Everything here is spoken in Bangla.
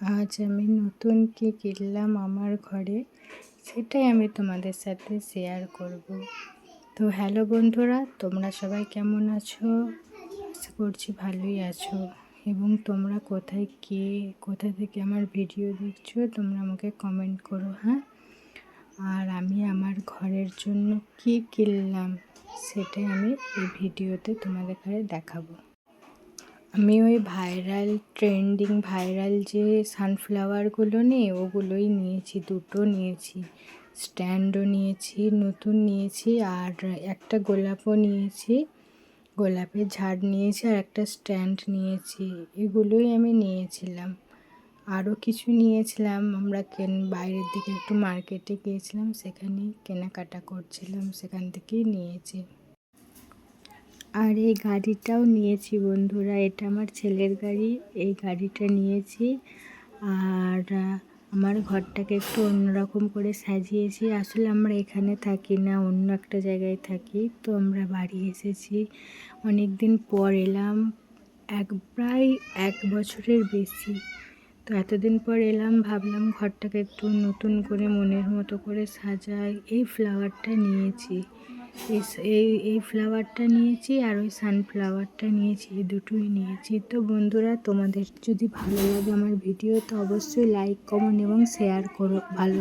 আজ আমি নতুন কি কিনলাম আমার ঘরে, সেটাই আমি তোমাদের সাথে শেয়ার করব। তো হ্যালো বন্ধুরা, তোমরা সবাই কেমন আছো? আশা করছি ভালোই আছো। এবং তোমরা কোথা থেকে আমার ভিডিও দেখছো তোমরা আমাকে কমেন্ট করো, হ্যাঁ। আর আমি আমার ঘরের জন্য কি কিনলাম সেটাই আমি এই ভিডিওতে তোমাদের কাছে দেখাবো। আমি ওই ট্রেন্ডিং ভাইরাল যে সানফ্লাওয়ারগুলো নেই, ওগুলোই নিয়েছি। দুটো নিয়েছি, স্ট্যান্ডও নিয়েছি, নতুন নিয়েছি, আর একটা গোলাপও নিয়েছি, গোলাপের ঝাড় নিয়েছি, আর একটা স্ট্যান্ড নিয়েছি। এগুলোই আমি নিয়েছিলাম। আরও কিছু নিয়েছিলাম, আমরা বাইরের দিকে একটু মার্কেটে গিয়েছিলাম, সেখানেই কেনাকাটা করছিলাম, সেখান থেকেই নিয়েছি। আর এই গাড়িটাও নিয়েছি বন্ধুরা, এটা আমার ছেলের গাড়ি। এই গাড়িটা নিয়েছি। আর আমার ঘরটাকে একটু অন্যরকম করে সাজিয়েছি। আসলে আমরা এখানে থাকি না, অন্য একটা জায়গায় থাকি। তো আমরা বাড়ি এসেছি, অনেক দিন পর এলাম, প্রায় 1 বছরের বেশি। তো এতদিন পর এলাম, ভাবলাম ঘরটাকে একটু নতুন করে মনের মতো করে সাজাই। এই ফ্লাওয়ারটা নিয়েছি, এই ফ্লাওয়ারটা নিয়েছি, আর ওই সানফ্লাওয়ারটা নিয়েছি, এই দুটোই নিয়েছি। তো বন্ধুরা, তোমাদের যদি ভালো লাগে আমার ভিডিও, তো অবশ্যই লাইক, কমেন্ট এবং শেয়ার করো। ভালো